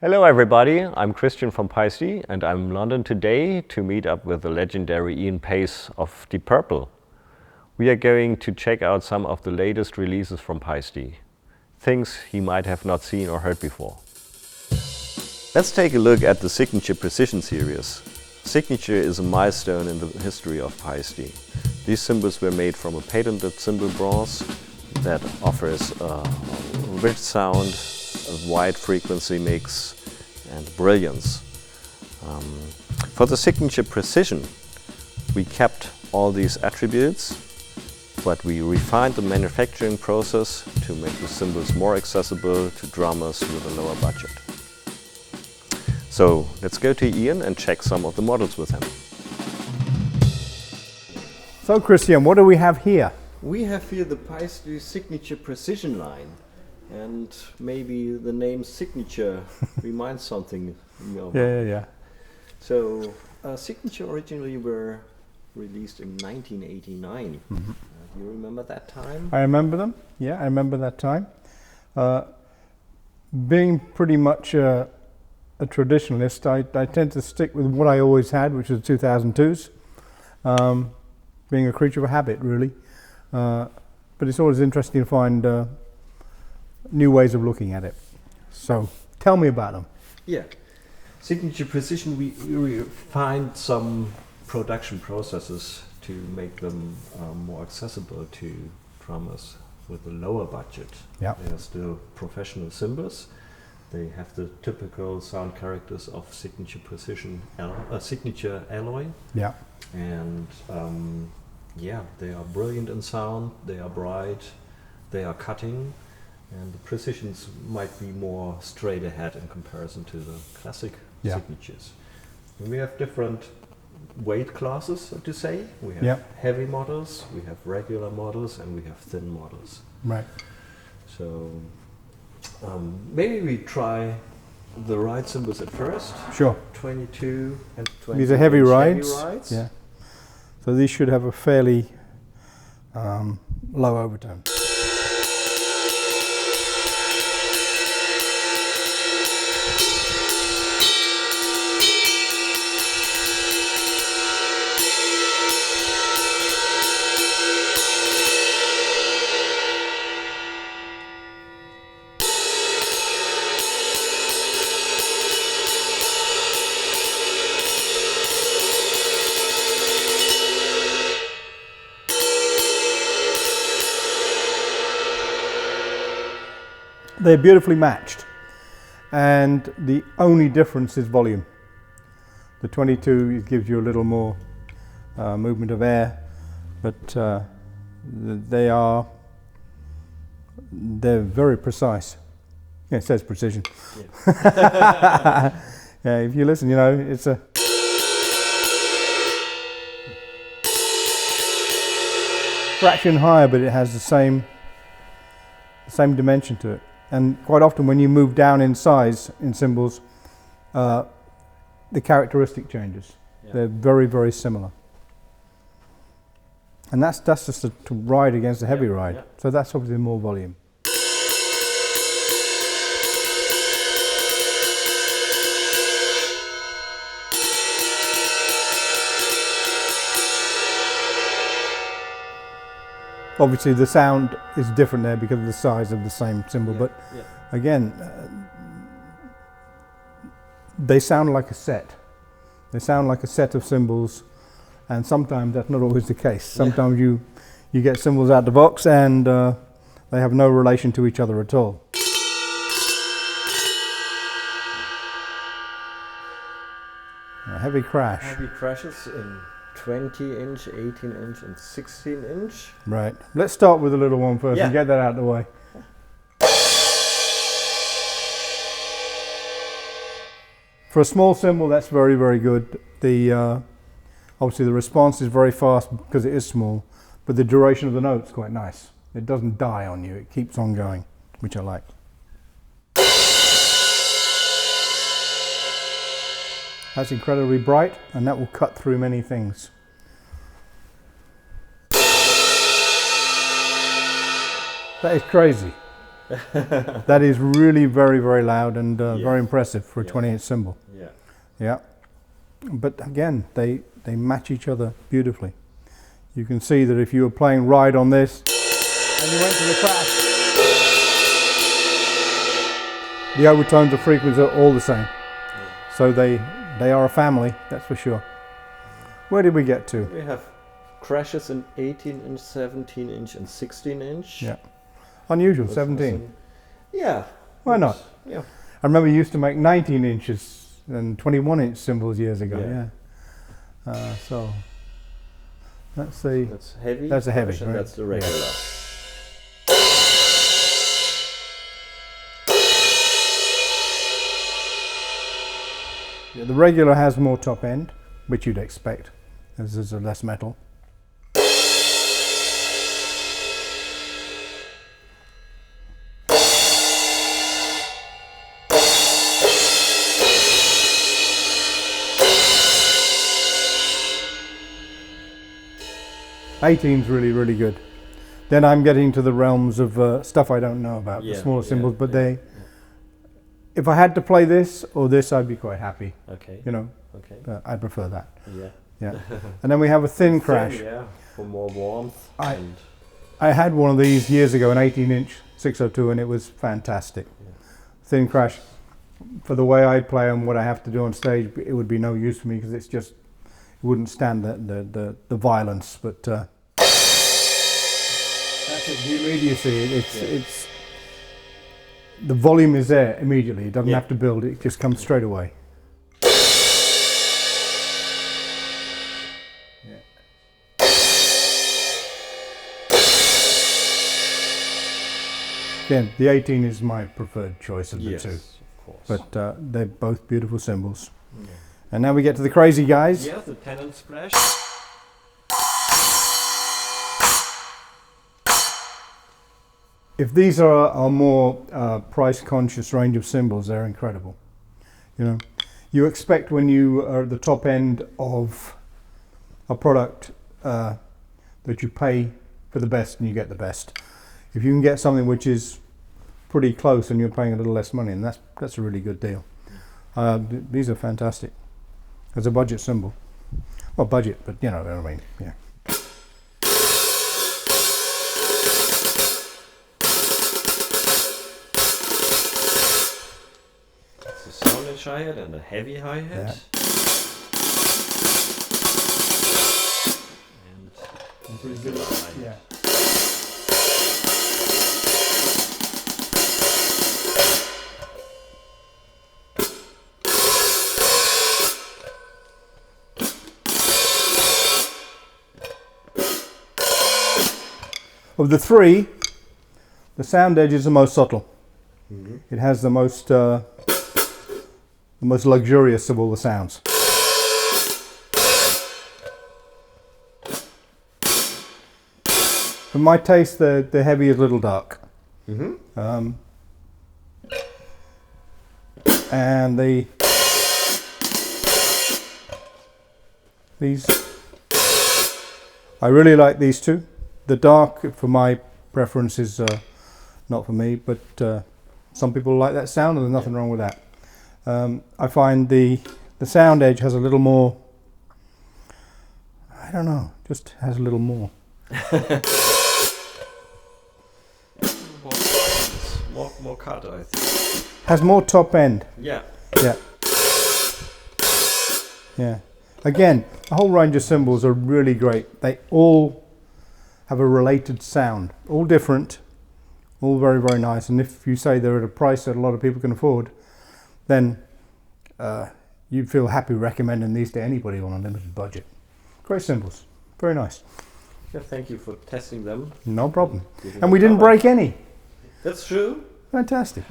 Hello everybody, I'm Christian from Paiste and I'm in London today to meet up with the legendary Ian Paice of Deep Purple. We are going to check out some of the latest releases from Paiste, things he might have not seen or heard before. Let's take a look at the Signature Precision series. Signature is a milestone in the history of Paiste. These cymbals were made from a patented cymbal bronze that offers a rich sound, a wide frequency mix and brilliance. For the Signature Precision, we kept all these attributes, but we refined the manufacturing process to make the cymbals more accessible to drummers with a lower budget. So let's go to Ian and check some of the models with him. So Christian, what do we have here? We have here the Paiste Signature Precision line. And maybe the name Signature reminds something in your mind. Yeah. So Signature originally were released in 1989. Mm-hmm. You remember that time? I remember them. Yeah, I remember that time. Being pretty much a traditionalist, I tend to stick with what I always had, which was 2002s. Being a creature of habit, really. But it's always interesting to find new ways of looking at it. So tell me about them. Yeah. Signature Precision, we refined some production processes to make them more accessible to drummers with a lower budget. Yeah. They are still professional cymbals. They have the typical sound characters of Signature Precision, Signature alloy. Yeah. And yeah, they are brilliant in sound, they are bright, they are cutting. And the precisions might be more straight ahead in comparison to the classic signatures. And we have different weight classes, so to say. We have heavy models, we have regular models, and we have thin models. Right. So maybe we try the ride cymbals at first. Sure. 22 and 20. These are heavy rides. Yeah. So these should have a fairly low overtone. They're beautifully matched, and the only difference is volume. The 22 gives you a little more movement of air, but they're very precise. Yeah, it says precision. Yeah. Yeah, if you listen, you know, it's a fraction higher, but it has the same dimension to it. And quite often when you move down in size in cymbals, the characteristic changes. Yeah. They're very, very similar. And that's just to ride against a heavy ride. Yeah. So that's obviously more volume. Obviously the sound is different there because of the size of the same cymbal, but again, they sound like a set. They sound like a set of cymbals, and sometimes that's not always the case. Sometimes you get cymbals out the box and they have no relation to each other at all. A heavy crash. Heavy crashes in 20-inch, 18-inch and 16-inch. Right. Let's start with the little one first and get that out of the way. For a small cymbal, that's very, very good. Obviously the response is very fast because it is small, but the duration of the note's quite nice. It doesn't die on you, it keeps on going, which I like. That's incredibly bright, and that will cut through many things. That is crazy. That is really very, very loud and very impressive for a 20-inch cymbal. Yeah. Yeah. But again, they match each other beautifully. You can see that if you were playing ride on this and you went to the crash, the overtones of frequencies are all the same. So they are a family, that's for sure. Where did we get to? We have crashes in 18-inch, 17-inch, and 16-inch. Yeah. Unusual, That's 17. awesome. Yeah. Why not? Yeah. I remember you used to make 19 inches and 21-inch cymbals years ago. Yeah. So that's heavy. That's a heavy, and right? that's the regular. Yeah, the regular has more top end, which you'd expect, as there's less metal. '18's really, really good. Then I'm getting to the realms of stuff I don't know about, the smaller cymbals, but if I had to play this or this, I'd be quite happy. Okay. You know, Okay. I'd prefer that. Yeah. Yeah. And then we have a thin crash. Yeah. For more warmth. I had one of these years ago, an 18-inch 602, and it was fantastic. Yeah. Thin crash. For the way I play and what I have to do on stage, it would be no use for me because it's just, it wouldn't stand the violence. But that's it, the immediacy. It's the volume is there immediately. It doesn't have to build; it just comes straight away. Again, the 18 is my preferred choice of the two. Of course. But they're both beautiful cymbals. Yeah. And now we get to the crazy guys. Yeah, the pennant splash. If these are a more price-conscious range of cymbals, they're incredible. You know, you expect when you are at the top end of a product that you pay for the best and you get the best. If you can get something which is pretty close and you're paying a little less money, and that's a really good deal. These are fantastic. As a budget cymbal. Well, budget, but you know what I mean. Yeah. It's a soundage hi-hat and a heavy hi-hat. Yeah. And a regular hi-hat. Yeah. Of the three, the sound edge is the most subtle. Mm-hmm. It has the most luxurious of all the sounds. For my taste, the heavy is a little dark. Mm-hmm. And these, I really like these two. The dark, for my preference, is not for me, but some people like that sound, and there's nothing wrong with that. I find the sound edge has a little more, I don't know, just has a little more. More cut, I think. Has more top end. Yeah. Yeah. Yeah. Again, a whole range of cymbals are really great. They all have a related sound, all different, all very, very nice. And if you say they're at a price that a lot of people can afford, then you'd feel happy recommending these to anybody on a limited budget. Great cymbals, very nice. Yeah, thank you for testing them. No problem. And we didn't break any. That's true. Fantastic.